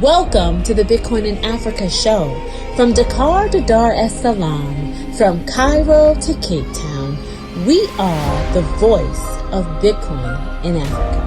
Welcome to the Bitcoin in Africa show. From Dakar to Dar es Salaam, from Cairo to Cape Town, we are the voice of Bitcoin in Africa.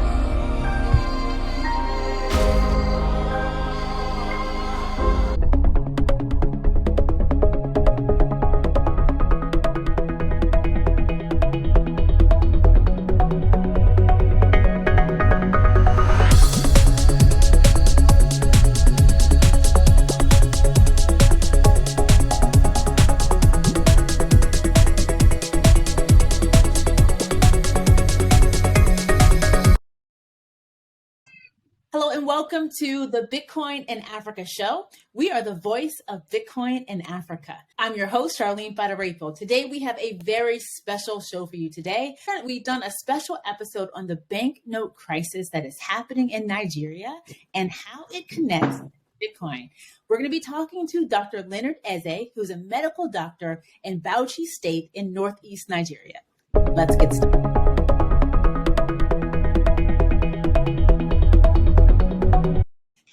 Hello and welcome to the Bitcoin in Africa show. We are the voice of Bitcoin in Africa. I'm your host, Charlene Fadirepo. Today we have a very special show for you today. We've done a special episode on the banknote crisis that is happening in Nigeria and how it connects to Bitcoin. We're going to be talking to Dr. Leonard Eze, who's a medical doctor in Bauchi State in Northeast Nigeria. Let's get started.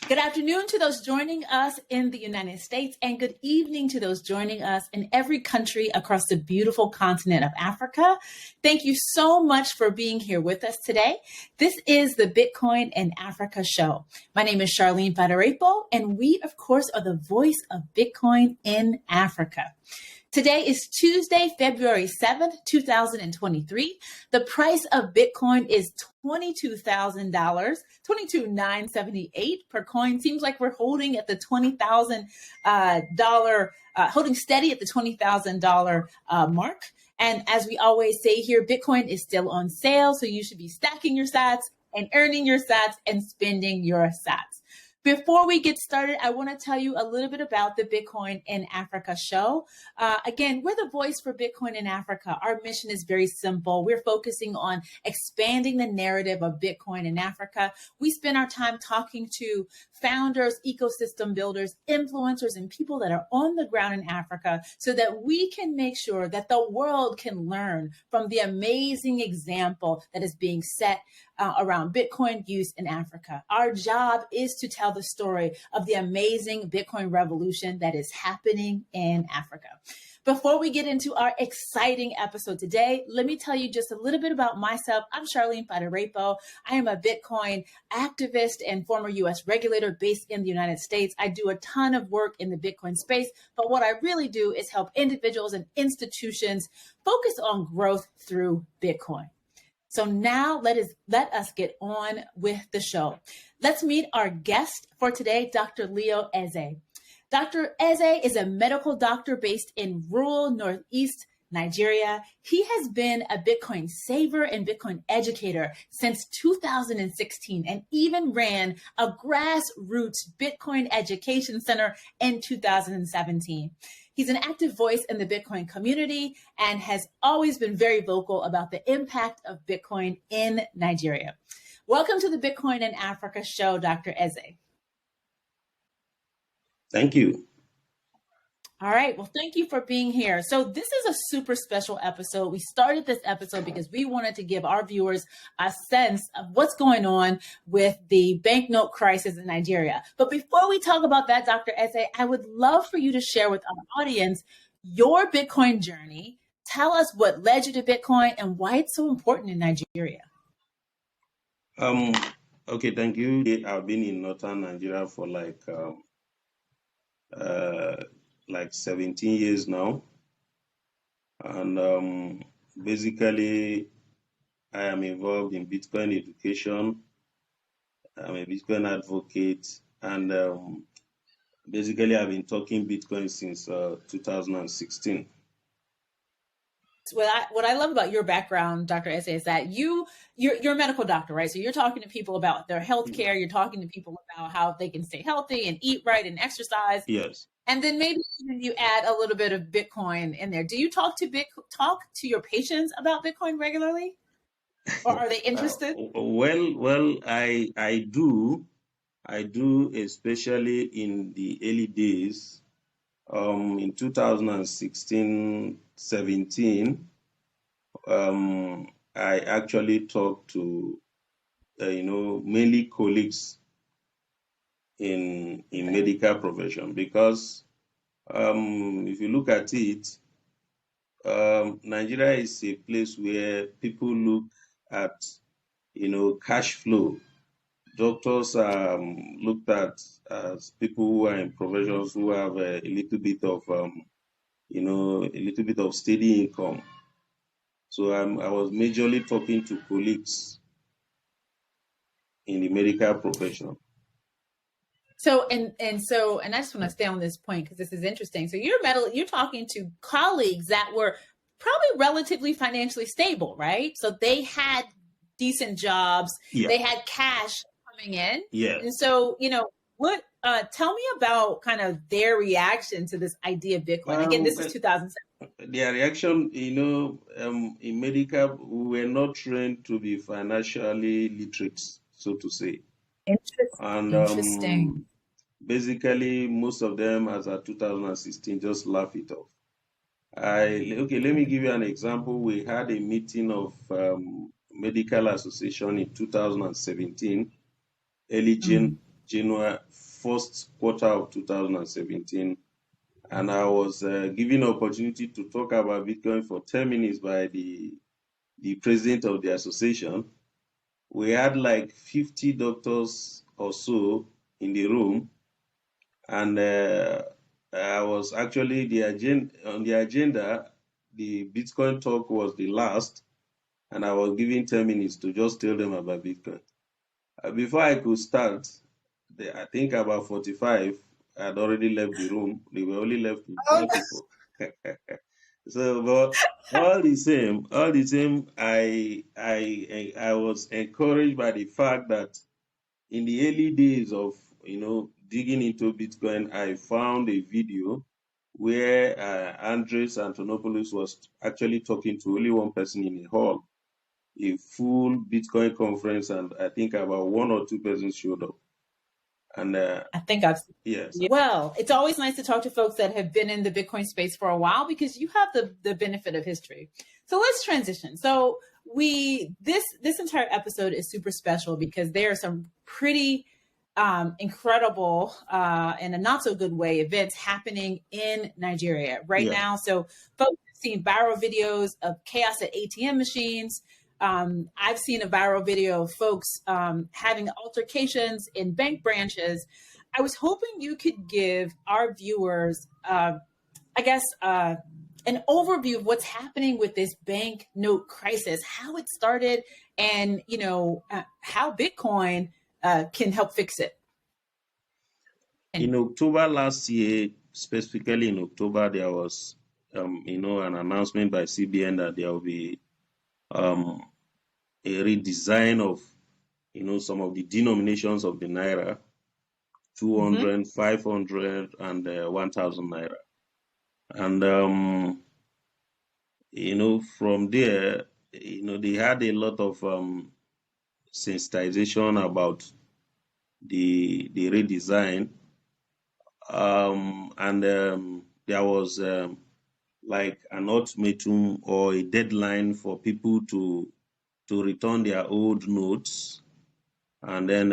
Good afternoon to those joining us in the United States, and good evening to those joining us in every country across the beautiful continent of Africa. Thank you so much for being here with us today. This is the Bitcoin in Africa show. My name is Charlene Fadirepo, and we, of course, are the voice of Bitcoin in Africa. Today is Tuesday, February 7th, 2023. The price of Bitcoin is $22,000, $22,978 per coin. Seems like we're holding at the $20,000, holding steady at the $20,000 mark. And as we always say here, Bitcoin is still on sale, so you should be stacking your sats and earning your sats and spending your sats. Before we get started, I want to tell you a little bit about the Bitcoin in Africa show. Again, we're the voice for Bitcoin in Africa. Our mission is very simple. We're focusing on expanding the narrative of Bitcoin in Africa. We spend our time talking to founders, ecosystem builders, influencers, and people that are on the ground in Africa so that we can make sure that the world can learn from the amazing example that is being set around Bitcoin use in Africa. Our job is to tell the story of the amazing Bitcoin revolution that is happening in Africa. Before we get into our exciting episode today, let me tell you just a little bit about myself. I'm Charlene Fadirepo. I am a Bitcoin activist and former U.S. regulator based in the United States. I do a ton of work in the Bitcoin space, but what I really do is help individuals and institutions focus on growth through Bitcoin. So now let us get on with the show. Let's meet our guest for today, Dr. Leo Eze. Dr. Eze is a medical doctor based in rural Northeast Nigeria. He has been a Bitcoin saver and Bitcoin educator since 2016 and even ran a grassroots Bitcoin education center in 2017. He's an active voice in the Bitcoin community and has always been very vocal about the impact of Bitcoin in Nigeria. Welcome to the Bitcoin in Africa show, Dr. Eze. Thank you. All right. Well, thank you for being here. So this is a super special episode. We started this episode because we wanted to give our viewers a sense of what's going on with the banknote crisis in Nigeria. But before we talk about that, Dr. Eze, I would love for you to share with our audience your Bitcoin journey. Tell us what led you to Bitcoin and why it's so important in Nigeria. Okay, thank you. I've been in northern Nigeria for like 17 years now. And basically, I am involved in Bitcoin education. I'm a Bitcoin advocate. And basically, I've been talking Bitcoin since 2016. What I love about your background, Dr. Eze, is that you're a medical doctor, right? So you're talking to people about their health care. You're talking to people about how they can stay healthy and eat right and exercise. Yes. And then maybe even you add a little bit of Bitcoin in there. Do you talk to your patients about Bitcoin regularly, or are they interested? Well, I do, especially in the early days. In 2016, 17, I actually talked to, mainly colleagues in medical profession, because if you look at it, Nigeria is a place where people look at, cash flow. Doctors looked at as people who are in professions who have a little bit of, steady income. So I was majorly talking to colleagues in the medical profession. So and I just want to stay on this point because this is interesting. So you're talking to colleagues that were probably relatively financially stable, right? So they had decent jobs, they had cash coming in. Yeah. And so, what tell me about kind of their reaction to this idea of Bitcoin. Again, this is 2007. Their reaction, in medical, we were not trained to be financially literate, so to say. Interesting. Basically, most of them, as of 2016, just laugh it off. Let me give you an example. We had a meeting of medical association in 2017, early January, first quarter of 2017, and I was given an opportunity to talk about Bitcoin for 10 minutes by the president of the association. We had like 50 doctors or so in the room, and I was actually on the agenda. The Bitcoin talk was the last, and I was given 10 minutes to just tell them about Bitcoin. Before I could start, I think about 45 had already left the room. They were only left with 10 people. So, but all the same, I was encouraged by the fact that in the early days of digging into Bitcoin, I found a video where Andres Antonopoulos was actually talking to only one person in a hall, a full Bitcoin conference, and I think about one or two persons showed up. And I think I've seen. Yes. Well, it's always nice to talk to folks that have been in the Bitcoin space for a while because you have the benefit of history. So let's transition. So this entire episode is super special because there are some pretty incredible in a not so good way events happening in Nigeria right now. So folks have seen viral videos of chaos at ATM machines. I've seen a viral video of folks having altercations in bank branches. I was hoping you could give our viewers, an overview of what's happening with this bank note crisis, how it started, and how Bitcoin can help fix it. In October last year, specifically in October, there was an announcement by CBN that there will be a redesign of some of the denominations of the naira, 200, 500, and 1,000 naira. And from there, they had a lot of sensitization about the redesign, and there was like an ultimatum or a deadline for people to return their old notes, and then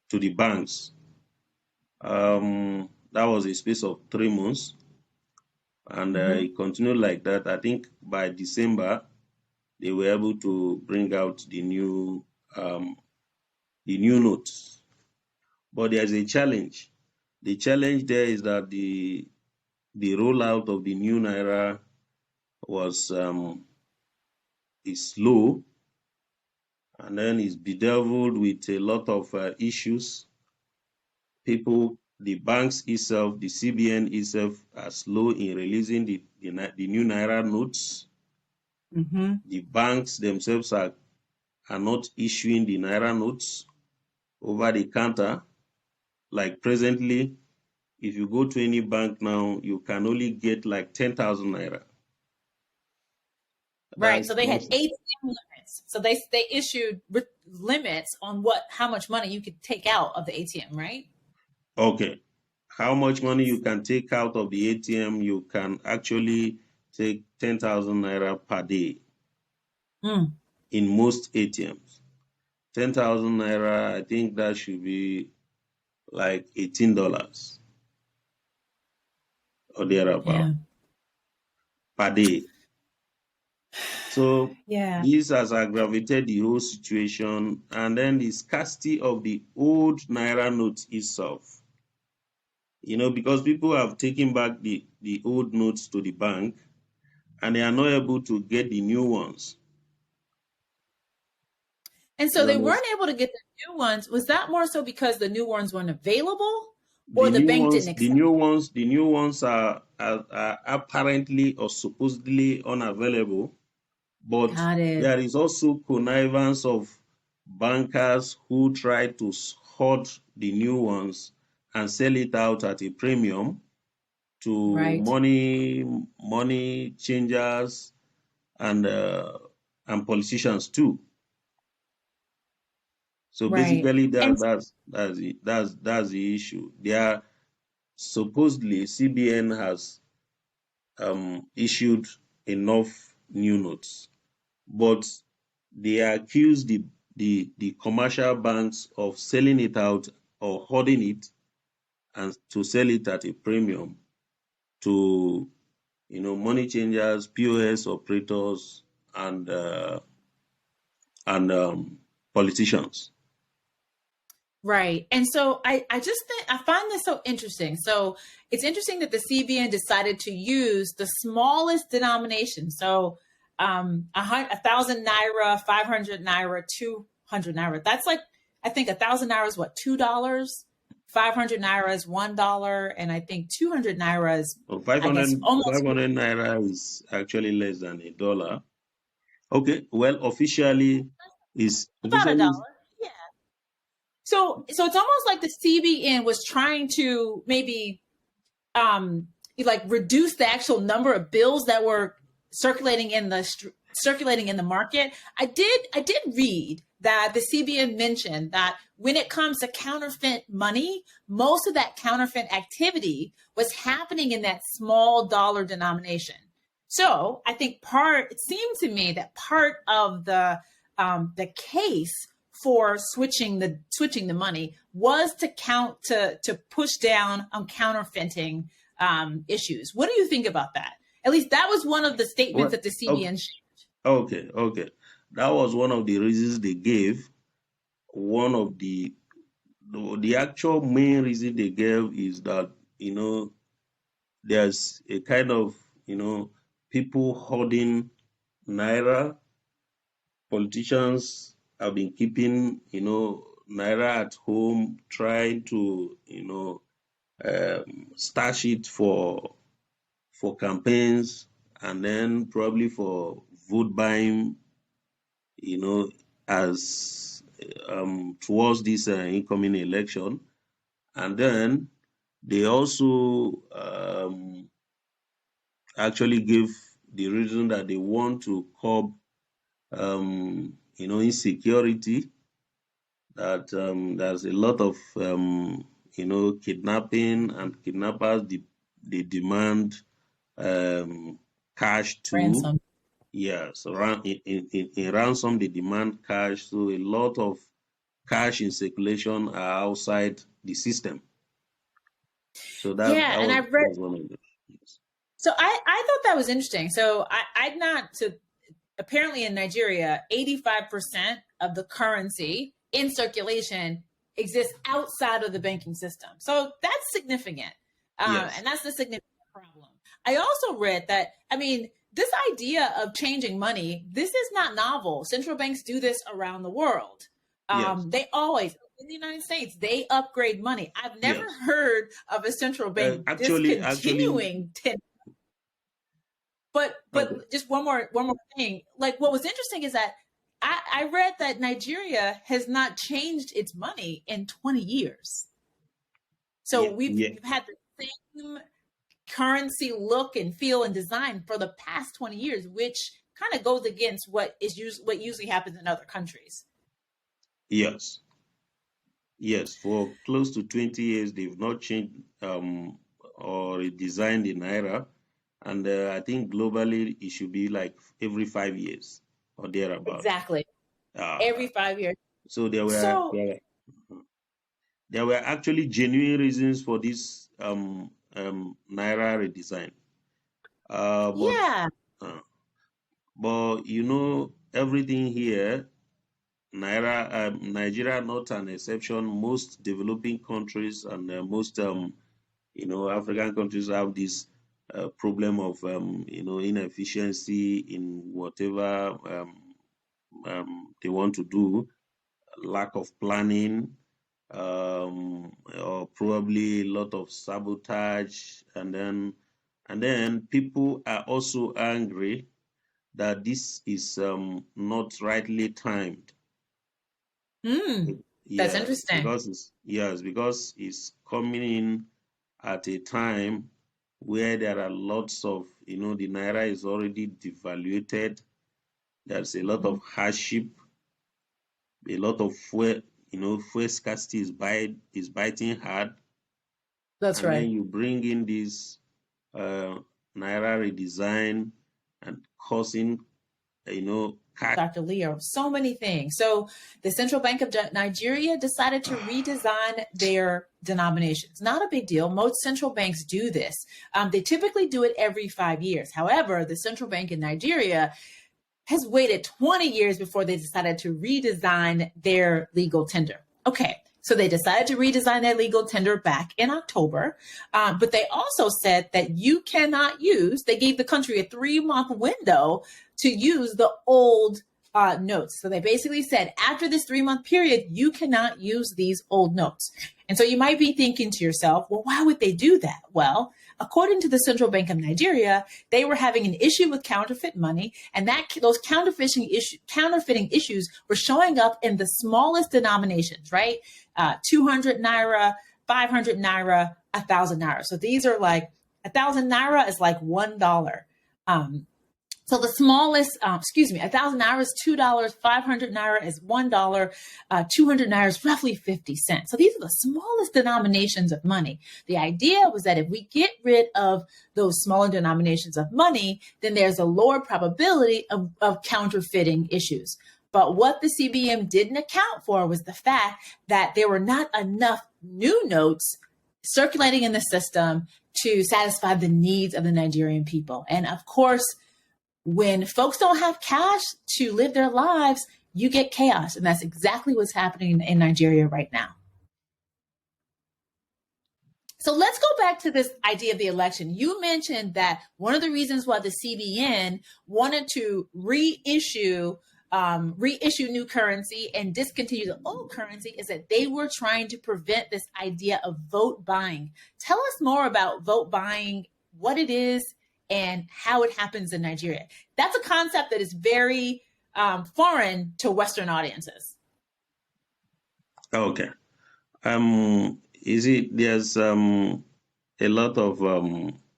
to the banks. That was a space of 3 months, and it continued like that. I think by December, they were able to bring out the new notes. But there's a challenge. The challenge there is that the rollout of the new naira is slow, and then it's bedeviled with a lot of issues. The banks itself, the CBN itself, are slow in releasing the new naira notes. The banks themselves are not issuing the naira notes over the counter. Like presently, if you go to any bank now, you can only get like 10,000 naira. Right. So they had ATM limits. So they issued limits on how much money you could take out of the ATM, right? Okay. How much money you can take out of the ATM? You can actually take 10,000 naira per day in most ATMs. 10,000 naira, I think that should be like $18 or thereabout Yeah. per day. So Yeah. this has aggravated the whole situation, and then the scarcity of the old Naira note itself. Because people have taken back the old notes to the bank, and they are not able to get the new ones. And so You they understand? weren't able to get the new ones. Was that more so because the new ones weren't available or The the new bank ones, didn't accept? the new ones are apparently or supposedly unavailable, but Got it. there is also connivance of bankers who try to hoard the new ones and sell it out at a premium to Right. money changers and politicians too. So Right. basically, And that's the issue. They are supposedly CBN has issued enough new notes, but they accuse the commercial banks of selling it out or hoarding it and to sell it at a premium to money changers, POS operators, and politicians. right. And so I just think I find this so interesting. So it's interesting that the CBN decided to use the smallest denomination. So 1,000 naira, 500 naira, 200 naira. That's like, I think 1,000 naira is what, $2? 500 naira is $1. And I think 200 naira is, So I guess, almost 500 naira is actually less than $1. Okay, well, officially is about $1. Yeah. So it's almost like the CBN was trying to maybe like reduce the actual number of bills that were circulating in the market. I did read that the CBN mentioned that when it comes to counterfeit money, most of that counterfeit activity was happening in that small dollar denomination. So I think it seemed to me that part of the case for switching the money was to push down on counterfeiting issues. What do you think about that? At least that was one of the statements well, that the CBN okay. That was one of the reasons they gave. One of the actual main reason they gave is that there's a kind of people hoarding naira. Politicians have been keeping naira at home, trying to stash it for campaigns and then probably for vote buying, as towards this incoming election. And then they also actually give the reason that they want to curb insecurity, that there's a lot of kidnapping, and kidnappers they demand cash too. ransom. Yes, in ransom they demand cash. So a lot of cash in circulation are outside the system. So Yeah, and I read. that's one of the. Yes. So I thought that was interesting. So I'd not. So apparently in Nigeria, 85% of the currency in circulation exists outside of the banking system. So that's significant. Yes. And that's the significant problem. I also read that, I mean, this idea of changing money, this is not novel. Central banks do this around the world. Yes. They always, in the United States, they upgrade money. I've never Yes. heard of a central bank Actually, discontinuing 10. But okay. just one more thing. Like what was interesting is that I read that Nigeria has not changed its money in 20 years. So we've had the same currency look and feel and design for the past 20 years, which kind of goes against what usually happens in other countries. Yes. Yes, for close to 20 years, they've not changed or redesigned the naira. And I think globally, it should be like every 5 years or thereabout. Exactly. Every 5 years. So there were, So there were actually genuine reasons for this naira redesign. Yeah. But you know, everything here, Nigeria not an exception. Most developing countries and most African countries have this problem of inefficiency in whatever they want to do, lack of planning, or probably a lot of sabotage, and then people are also angry that this is not rightly timed. That's interesting. Because it's coming in at a time where there are lots of, the naira is already devaluated. There's a lot of hardship, a lot of fuel, fuel scarcity is biting hard. That's and right. Then you bring in this naira redesign and causing, Dr. Leo, so many things. So the Central Bank of Nigeria decided to redesign their denominations. Not a big deal. Most central banks do this. They typically do it every 5 years. However, the Central Bank in Nigeria has waited 20 years before they decided to redesign their legal tender. Okay, so they decided to redesign their legal tender back in October, but they also said that you cannot use, they gave the country a 3-month window to use the old notes. So they basically said, after this 3-month period, you cannot use these old notes. And so you might be thinking to yourself, well, why would they do that? Well, according to the Central Bank of Nigeria, they were having an issue with counterfeit money, and those counterfeiting issues were showing up in the smallest denominations, right? 200 naira, 500 naira, 1,000 naira. So these are like 1,000 naira is like $1. So the smallest, 1,000 naira is $2, 500 naira is $1, 200 naira is roughly 50 cents. So these are the smallest denominations of money. The idea was that if we get rid of those smaller denominations of money, then there's a lower probability of counterfeiting issues. But what the CBM didn't account for was the fact that there were not enough new notes circulating in the system to satisfy the needs of the Nigerian people. And of course, when folks don't have cash to live their lives, you get chaos. And that's exactly what's happening in Nigeria right now. So let's go back to this idea of the election. You mentioned that one of the reasons why the CBN wanted to reissue new currency and discontinue the old currency is that they were trying to prevent this idea of vote buying. Tell us more about vote buying, what it is, and how it happens in Nigeria. That's a concept that is very foreign to Western audiences. Okay. There's a lot of,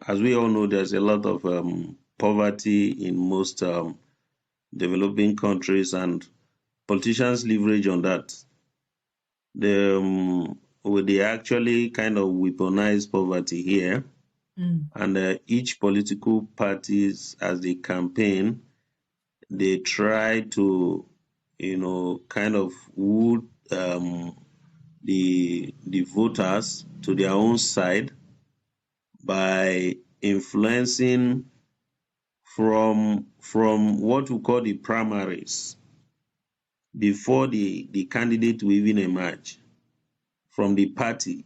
as we all know, there's a lot of poverty in most developing countries, and politicians leverage on that. They actually kind of weaponize poverty here. And each political parties, as they campaign, they try to, kind of woo the voters to their own side by influencing from what we call the primaries, before the candidate will even emerge, from the party.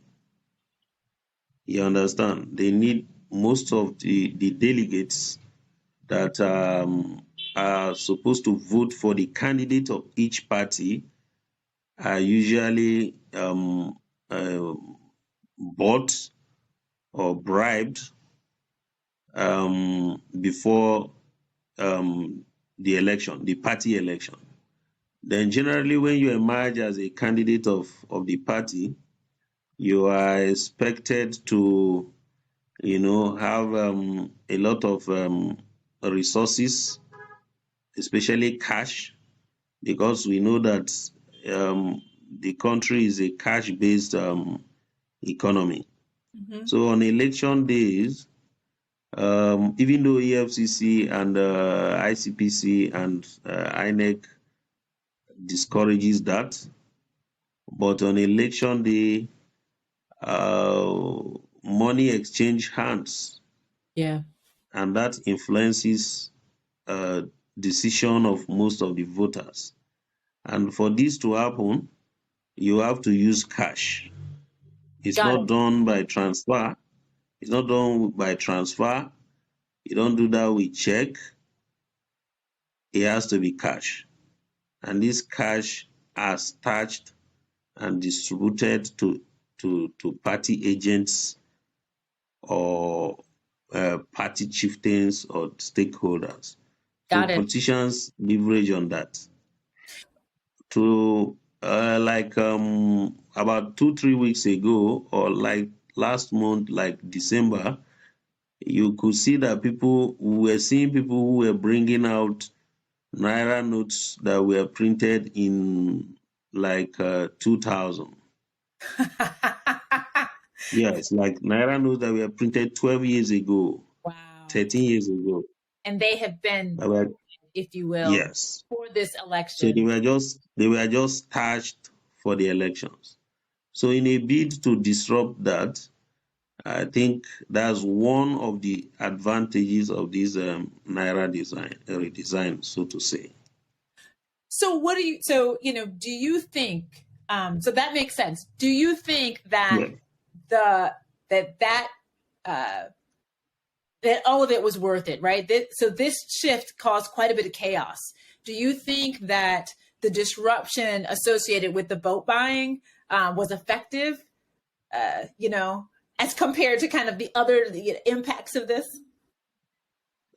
You understand? They need most of the delegates that are supposed to vote for the candidate of each party are usually bought or bribed before the election, the party election. Then generally when you emerge as a candidate of the party, you are expected to, have a lot of resources, especially cash, because we know that the country is a cash-based economy. So on election days, even though EFCC and ICPC and INEC discourages that, but on election day, money exchange hands, Yeah. and that influences decision of most of the voters. And for this to happen, you have to use cash. It's Got not it. done by transfer. It's not done by transfer. You don't do that with check. It has to be cash. And this cash are staged and distributed to party agents or party chieftains or stakeholders. So Got it. politicians leverage on that. To about 2-3 weeks ago, or like last month, like December, you could see that we were seeing people who were bringing out naira notes that were printed in like 2000. Yes, like naira notes that were printed 12 years ago, Wow. 13 years ago. And they have been, That were, if you will, yes. for this So election. they were just stashed for the elections. So in a bid to disrupt that, I think that's one of the advantages of this naira redesign, so to say. So do you think, so that makes sense. Do you think that Yeah. that all of it was worth it, right? So this shift caused quite a bit of chaos. Do you think that the disruption associated with the vote buying was effective, as compared to kind of the impacts of this?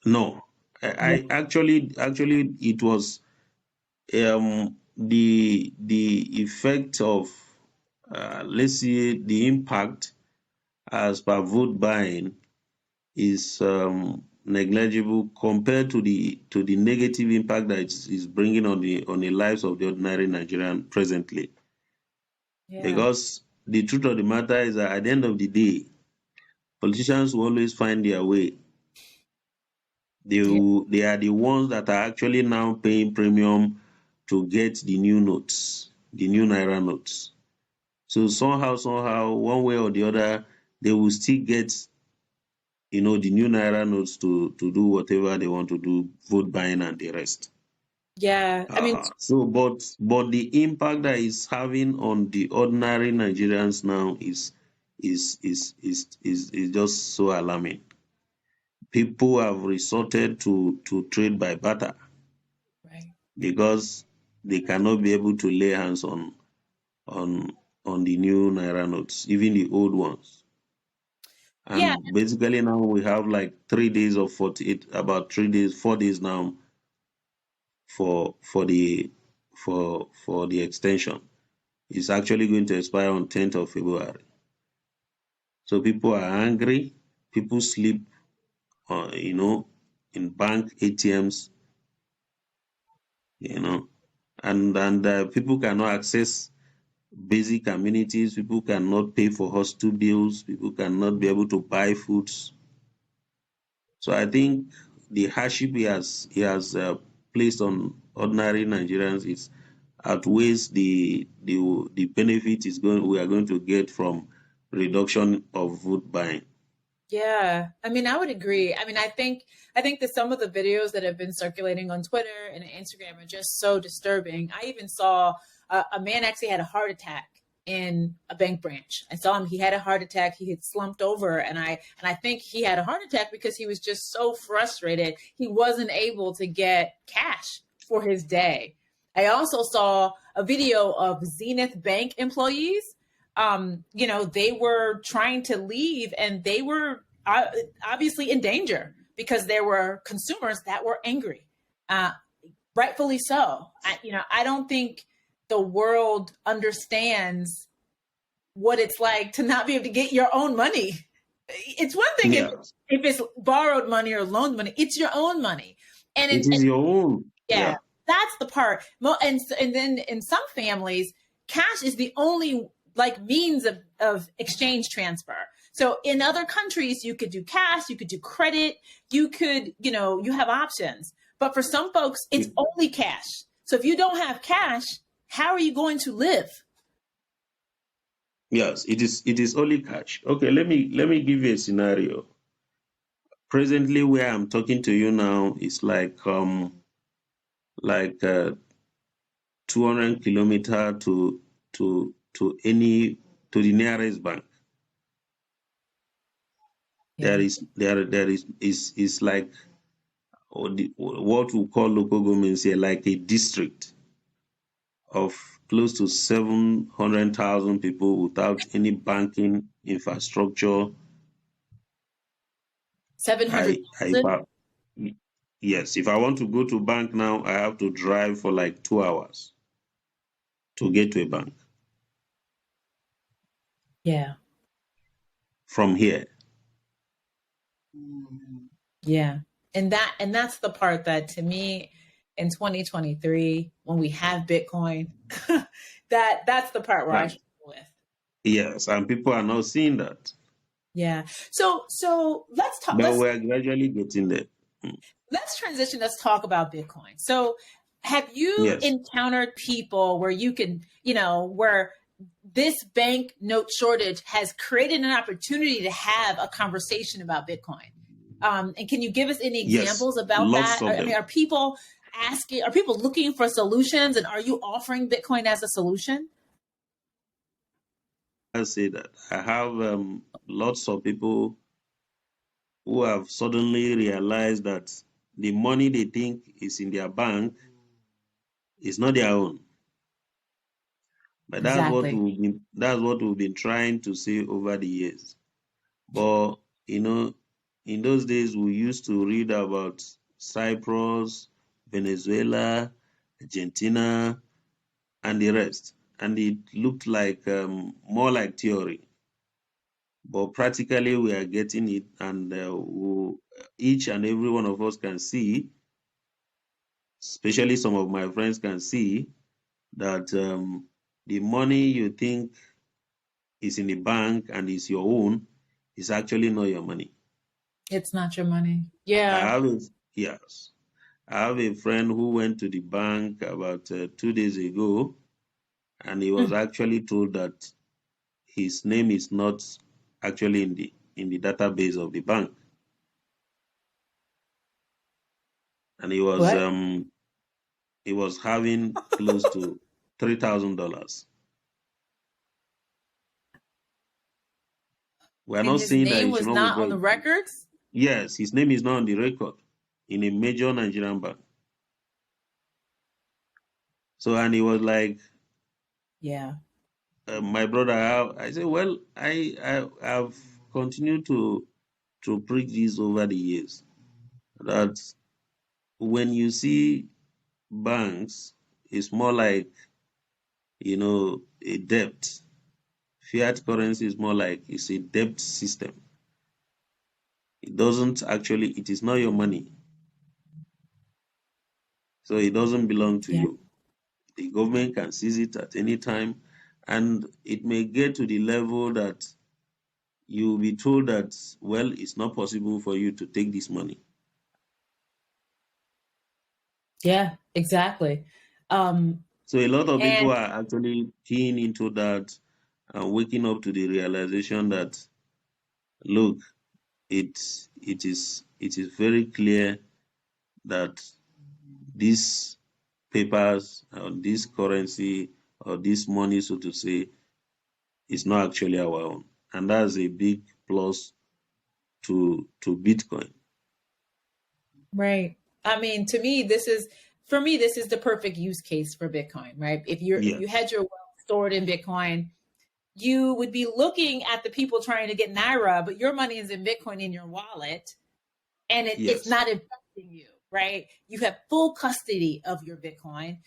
No, I actually it was the effect of let's say the impact as per vote buying is negligible compared to the negative impact that is bringing on the lives of the ordinary Nigerian presently. Yeah. Because the truth of the matter is that at the end of the day, politicians will always find their way. They are the ones that are actually now paying premium to get the new notes, the new naira notes. So somehow, one way or the other, they will still get, the new naira notes to do whatever they want to do, vote buying and the rest. Yeah, I mean, but the impact that it's having on the ordinary Nigerians now is just so alarming. People have resorted to trade by barter, right. because they cannot be able to lay hands on the new naira notes, even the old ones. And Yeah. basically now we have like 3 days of 48, about 3 days, 4 days now for the extension. It's actually going to expire on 10th of February. So people are angry. People sleep, in bank ATMs, and people cannot access basic amenities. People cannot pay for hospital bills. People cannot be able to buy foods. So I think the hardship he has placed on ordinary Nigerians is outweighs the benefit we are going to get from reduction of vote buying. Yeah, I mean, I would agree. I mean, I think that some of the videos that have been circulating on Twitter and Instagram are just so disturbing. I even saw a man actually had a heart attack in a bank branch. I saw him; he had a heart attack. He had slumped over, and I think he had a heart attack because he was just so frustrated. He wasn't able to get cash for his day. I also saw a video of Zenith Bank employees. They were trying to leave, and they were obviously in danger because there were consumers that were angry, rightfully so. I don't think the world understands what it's like to not be able to get your own money. It's one thing if it's borrowed money or loaned money, it's your own money. And it is your own. Yeah, that's the part. And then in some families, cash is the only means of exchange transfer. So in other countries, you could do cash, you could do credit, you could, you have options. But for some folks, it's only cash. So if you don't have cash, how are you going to live? Yes, it is. It is only cash. Okay, let me give you a scenario. Presently, where I'm talking to you now is like 200 kilometer to the nearest bank. Yeah. There is like what we call local governments here, like a district of close to 700,000 people without any banking infrastructure. If 700,000? yes, if I want to go to bank now, I have to drive for like 2 hours to get to a bank Yeah. from here. Yeah. And that's the part that, to me, in 2023, when we have Bitcoin, that's the part where I And struggle with. yes, and people are not seeing that, Yeah. So let's talk. but Let's we are gradually getting there. Mm. let's transition. Let's talk about Bitcoin. So, have you Yes, encountered people where you can, where this bank note shortage has created an opportunity to have a conversation about Bitcoin? And can you give us any yes, examples about lots that? of I mean, them. are people looking for solutions, and are you offering Bitcoin as a solution? I say that I have lots of people who have suddenly realized that the money they think is in their bank is not their own. But Exactly. that's what we've been trying to say over the years. But you know, in those days we used to read about Cyprus, Venezuela, Argentina, and the rest, and it looked like more like theory. But practically, we are getting it, and each and every one of us can see, especially some of my friends can see, that the money you think is in the bank and is your own is actually not your money. It's not your money. I Yeah. have a, yes, I have a friend who went to the bank about 2 days ago, and he was Mm. actually told that his name is not actually in the database of the bank, and What? he was having close to $3,000. We are And not his saying that name he should was not not withdraw on the it. records? Yes, his name is not on the record in a major Nigerian bank. So, and he was like, Yeah. my brother, I said, well, I have continued to preach this over the years that when you see banks, it's more like, a debt. Fiat currency is more like it's a debt system. It is not your money. So it doesn't belong to Yeah. you. The government can seize it at any time, and it may get to the level that you'll be told that, well, it's not possible for you to take this money. Yeah, exactly. Um, So a lot of people and are actually keen into that and waking up to the realization that, look, it is very clear that these papers or this currency or this money, so to say, is not actually our own. And that's a big plus to Bitcoin. right. I mean, to me, this is the perfect use case for Bitcoin, right? If you Yes, had your wealth stored in Bitcoin, you would be looking at the people trying to get Naira, but your money is in Bitcoin in your wallet, and it's yes, not affecting you, right? You have full custody of your Bitcoin,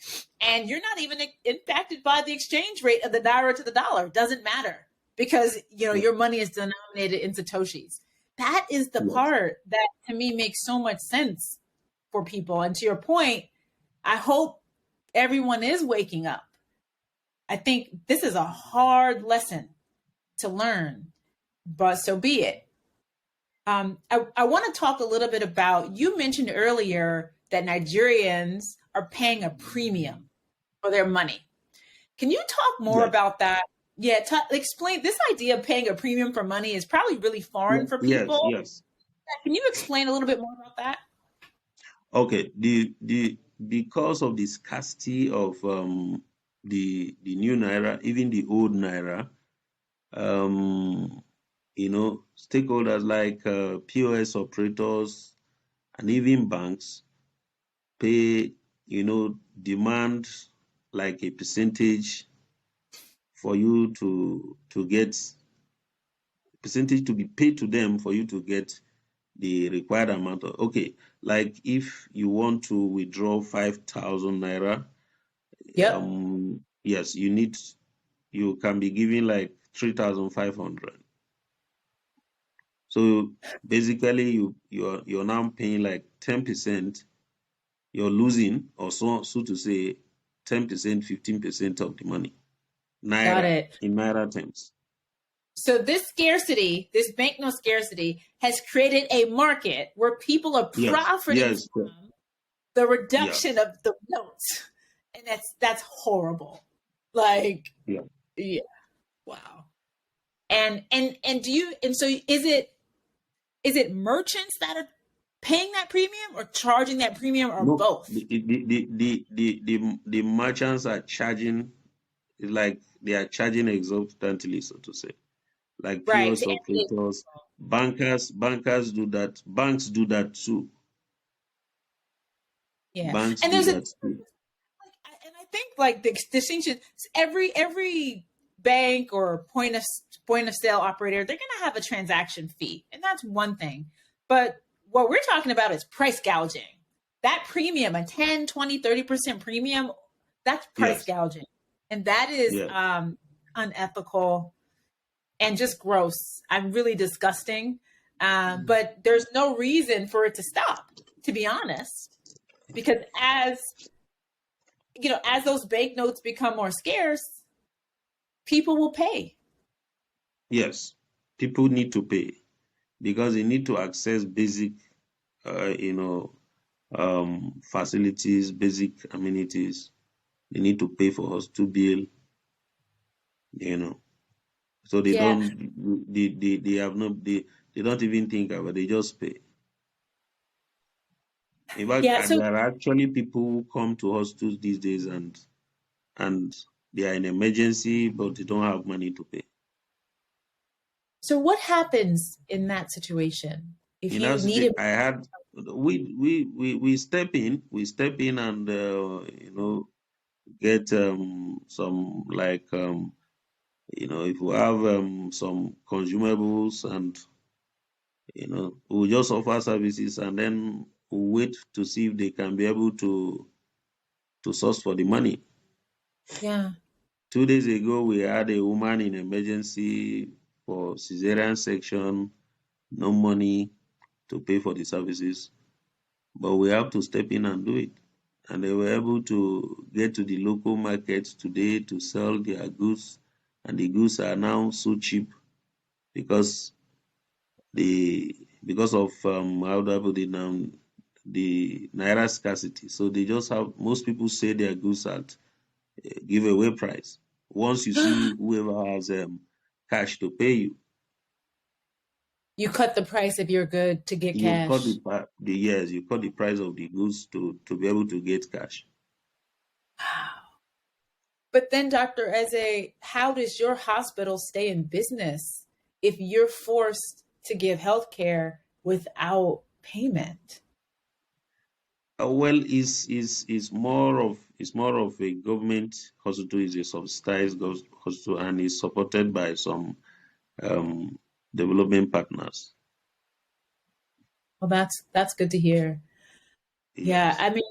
and you're not even impacted by the exchange rate of the Naira to the dollar. It doesn't matter because yes, your money is denominated in Satoshis. That is the yes, part that, to me, makes so much sense for people. And to your point, I hope everyone is waking up. I think this is a hard lesson to learn, but so be it. I want to talk a little bit about, you mentioned earlier that Nigerians are paying a premium for their money. Can you talk more yes. about that? Yeah, explain this idea of paying a premium for money is probably really foreign for Yes, people. yes. Can you explain a little bit more about that? Okay. The because of the scarcity of the new naira, even the old naira, um, stakeholders like POS operators and even banks pay, demand like a percentage for you to get percentage to be paid to them for you to get the required amount of, okay, like if you want to withdraw 5,000 naira, Yep. yes, you can be given like 3,500. So basically you're now paying like 10%, you're losing, or so to say, 10%, 15% of the money. Got Naira, it. in naira terms. So this scarcity, this banknote scarcity, has created a market where people are Yes, profiting yes, from the reduction yes, of the notes, and that's horrible. Like, yeah. yeah, wow. And do you and so is it merchants that are paying that premium or charging that premium or No, both? the merchants are charging, like they are charging exorbitantly, so to say. Like Right. POS operators, bankers do that, banks do that too. Yeah. Banks And do there's a that too. and I think like the distinction, every bank or point of sale operator, they're going to have a transaction fee, and that's one thing. But what we're talking about is price gouging. That premium, a 10, 20, 30% premium, that's price Yes, gouging. And that is yes. unethical and just gross. I'm really disgusting. Mm. But there's no reason for it to stop, to be honest, because as those banknotes become more scarce, people will pay. Yes. People need to pay because they need to access basic, uh, you know, facilities, basic amenities. They need to pay for hospital bill, you know. So they Yeah. don't, they have no, they don't even think about it, they just pay. In fact, Yeah. So there are actually people who come to hospitals these days and they are in emergency, but they don't have money to pay. so what happens in that situation if In you that situation, needed? I had we step in and get some like if we have some consumables and we'll just offer services and then we'll wait to see if they can be able to source for the money. Yeah. 2 days ago, we had a woman in emergency for cesarean section, no money to pay for the services, but we have to step in and do it. And they were able to get to the local markets today to sell their goods, and the goods are now so cheap because because of how do I put it now, the naira scarcity. So they just have most people say their goods at giveaway price. Once you see whoever has cash to pay you, You cut the price of your good to get you cut cash. you cut the price of the goods to be able to get cash. But then, Dr. Eze, how does your hospital stay in business if you're forced to give health care without payment? Well, is more of a government hospital, is a subsidized hospital, and is supported by some um, development partners. Well, that's good to hear. Yeah, Yes, I mean,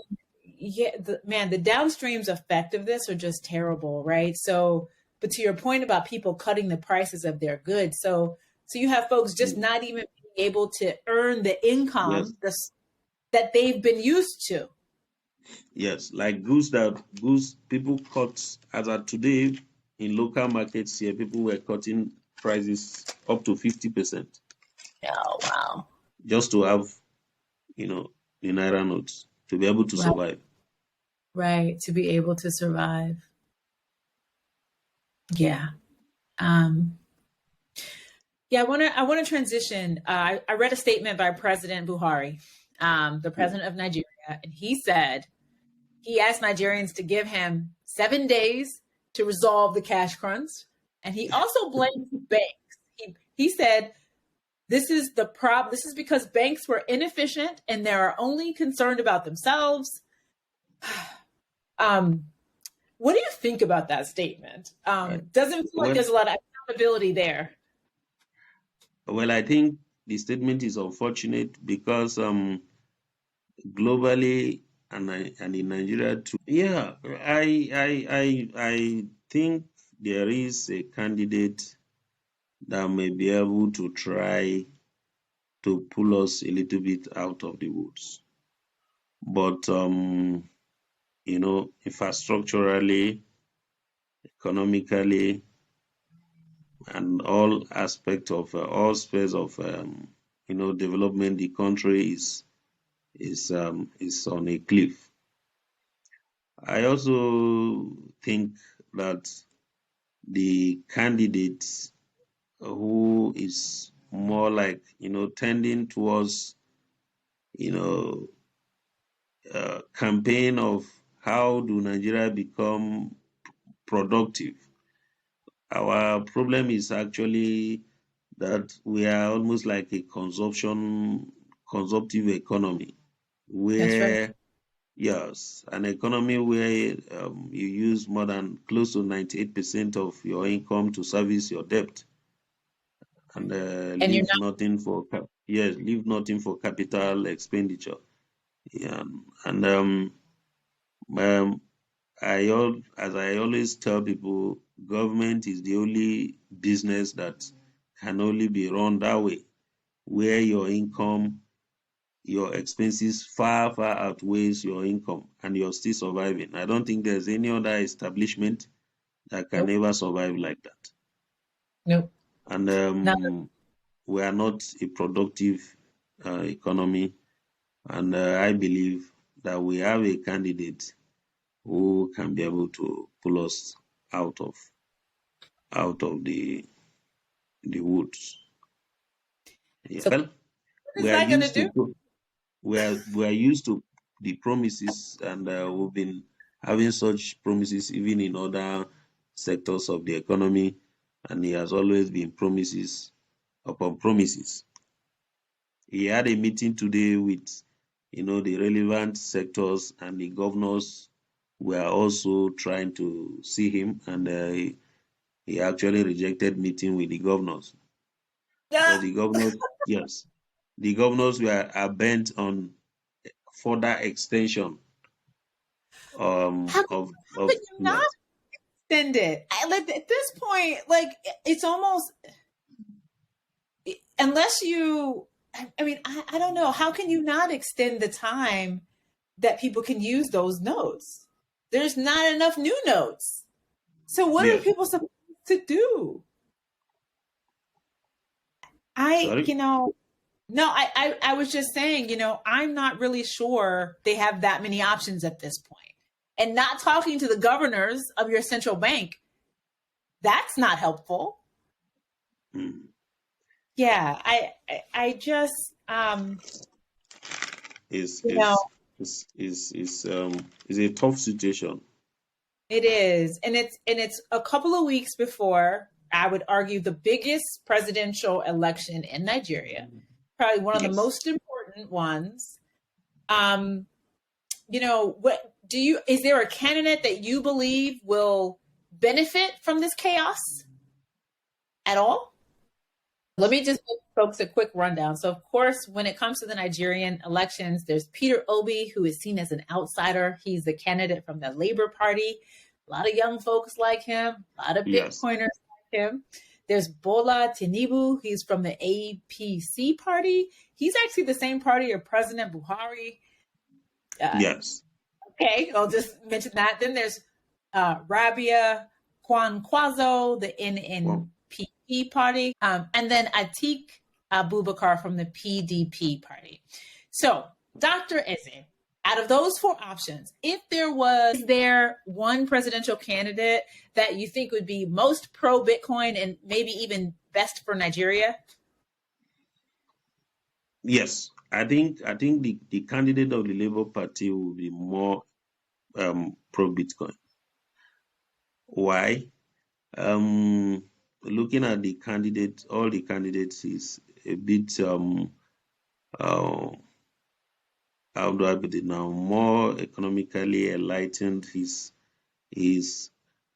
yeah, the downstreams effect of this are just terrible, right? So, but to your point about people cutting the prices of their goods, so you have folks just not even being able to earn the yes, income that they've been used to. yes. Like goods people cut as of today in local markets here. People were cutting prices up to 50% Oh, wow. just to have you know the naira notes to be able to Right, survive. right, to be able to survive. Yeah. Um, yeah, I want to transition. I read a statement by President Buhari, the president of Nigeria, and he said he asked Nigerians to give him 7 days to resolve the cash crunch, and he also blamed banks. He said this is the problem. This is because banks were inefficient and they are only concerned about themselves. What do you think about that statement? Doesn't feel like there's a lot of accountability there. Well, I think the statement is unfortunate because globally and in Nigeria too. Yeah, I think there is a candidate that may be able to try to pull us a little bit out of the woods. But infrastructurally, economically, and all aspects of all spheres of development, the country is on a cliff. I also think that the candidate who is more like tending towards campaign of how do Nigeria become productive. Our problem is actually that we are almost like a consumptive economy, where yes, an economy where you use more than close to 98% of your income to service your debt, and leave nothing for capital expenditure. Yeah, and as I always tell people, government is the only business that can only be run that way, where your income, your expenses far outweighs your income, and you're still surviving. I don't think there's any other establishment that can ever survive like that. Nope. And we are not a productive economy, and I believe that we have a candidate who can be able to pull us out of the woods. Yeah. So well, we are used to we are used to the promises, and we've been having such promises even in other sectors of the economy, and it has always been promises upon promises. He had a meeting today with the relevant sectors, and the governors were also trying to see him, and he actually rejected meeting with the governors. Yeah. The governors, yes, the governors are bent on further extension How of could you not extend it? At this point, like it's almost, unless you, I mean, I don't know. How can you not extend the time that people can use those notes? There's not enough new notes. So what are people supposed to do? I was just saying, I'm not really sure they have that many options at this point. And not talking to the governors of your central bank, that's not helpful. Yeah, I just is a tough situation. It is, and it's a couple of weeks before, I would argue, the biggest presidential election in Nigeria, probably one of the most important ones. Is there a candidate that you believe will benefit from this chaos at all? Let me just give folks a quick rundown. So, of course, when it comes to the Nigerian elections, there's Peter Obi, who is seen as an outsider. He's the candidate from the Labour Party. A lot of young folks like him, a lot of Bitcoiners like him. There's Bola Tinubu. He's from the APC party. He's actually the same party of President Buhari. Yes. Okay, I'll just mention that. Then there's Rabia Kwankwaso, the NNPP party, and then Atiq Abubakar from the PDP party. So, Dr. Eze, out of those four options, if there was there one presidential candidate that you think would be most pro Bitcoin and maybe even best for Nigeria? Yes, I think the candidate of the Labour Party will be more pro Bitcoin. Why? Looking at the candidates, all the candidates is a bit how do I put it now? More economically enlightened.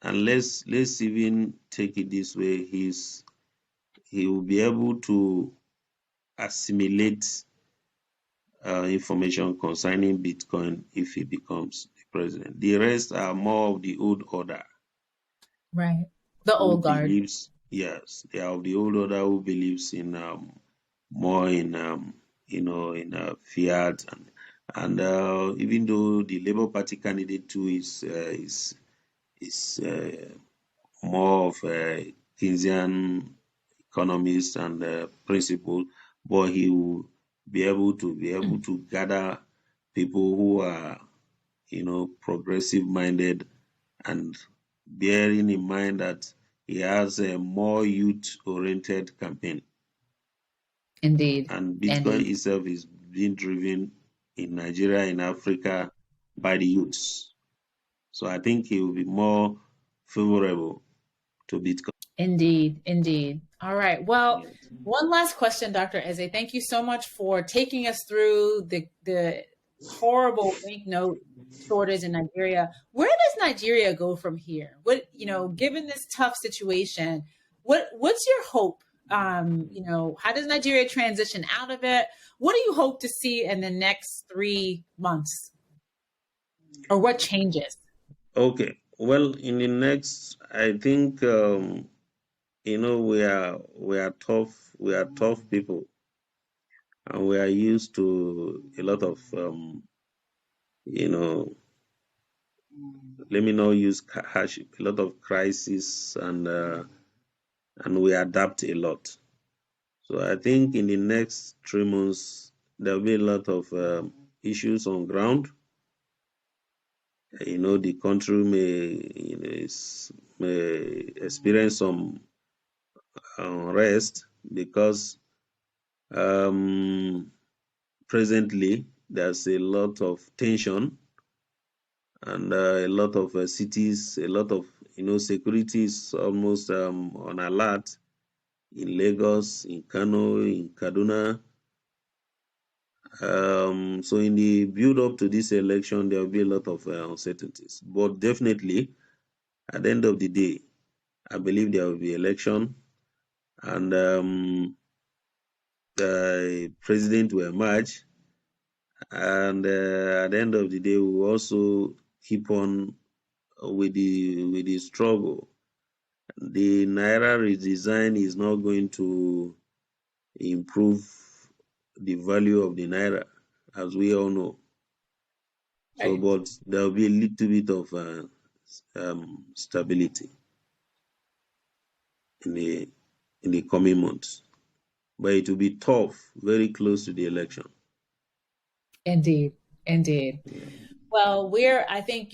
And let's even take it this way. He will be able to assimilate information concerning Bitcoin if he becomes the president. The rest are more of the old order. Right. The old guard. Yes, they are of the old order who believes in more in fiat and even though the Labour Party candidate too is more of a Keynesian economist and principle, but he will be able to gather people who are progressive minded, and bearing in mind that he has a more youth oriented campaign. Indeed. And Bitcoin itself is being driven in Nigeria, in Africa, by the youths. So I think he will be more favorable to Bitcoin. Indeed. All right. Well, one last question, Dr. Eze. Thank you so much for taking us through the horrible banknote shortage in Nigeria. Where does Nigeria go from here? Given this tough situation, what's your hope? How does Nigeria transition out of it? What do you hope to see in the next 3 months? Or what changes? Okay. Well, in the next, I think, we are tough people, and we are used to a lot of, let me not use harsh, a lot of crisis, and we adapt a lot. So I think in the next 3 months, there will be a lot of issues on ground. The country may experience some unrest because presently there's a lot of tension and a lot of cities, a lot of security is almost on alert in Lagos, in Kano, in Kaduna. So in the build up to this election, there will be a lot of uncertainties. But definitely, at the end of the day, I believe there will be election, and the president will emerge. And at the end of the day, we will also keep on with the struggle. The Naira redesign is not going to improve the value of the Naira, as we all know. So, but there will be a little bit of stability in the coming months, but it will be tough, very close to the election. Indeed. Well, I think,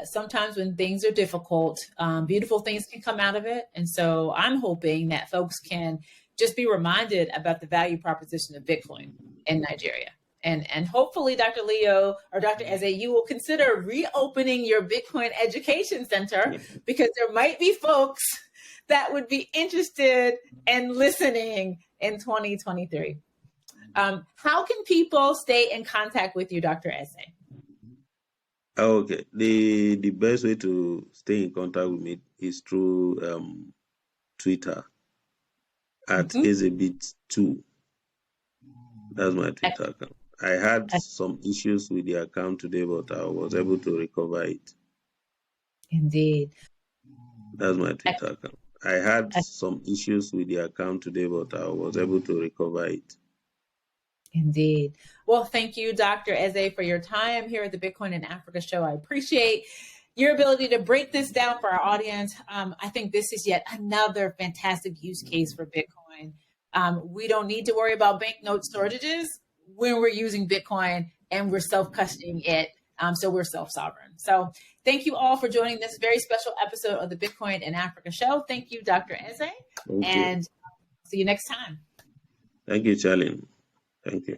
sometimes when things are difficult, beautiful things can come out of it. And so I'm hoping that folks can just be reminded about the value proposition of Bitcoin in Nigeria. And hopefully, Dr. Leo or Dr. Eze, you will consider reopening your Bitcoin Education Center, because there might be folks that would be interested in listening in 2023. How can people stay in contact with you, Dr. Eze? Okay, the best way to stay in contact with me is through Twitter at Ezebit2. That's my Twitter account. I had some issues with the account today, but I was able to recover it. Indeed. That's my Twitter account. I had some issues with the account today, but I was able to recover it. Indeed. Well, thank you, Dr. Eze, for your time here at the Bitcoin in Africa show. I appreciate your ability to break this down for our audience. I think this is yet another fantastic use case for Bitcoin. We don't need to worry about banknote shortages when we're using Bitcoin and we're self-custodying it. So we're self-sovereign. So thank you all for joining this very special episode of the Bitcoin in Africa show. Thank you, Dr. Eze, and see you next time. Thank you, Charlene. Thank you.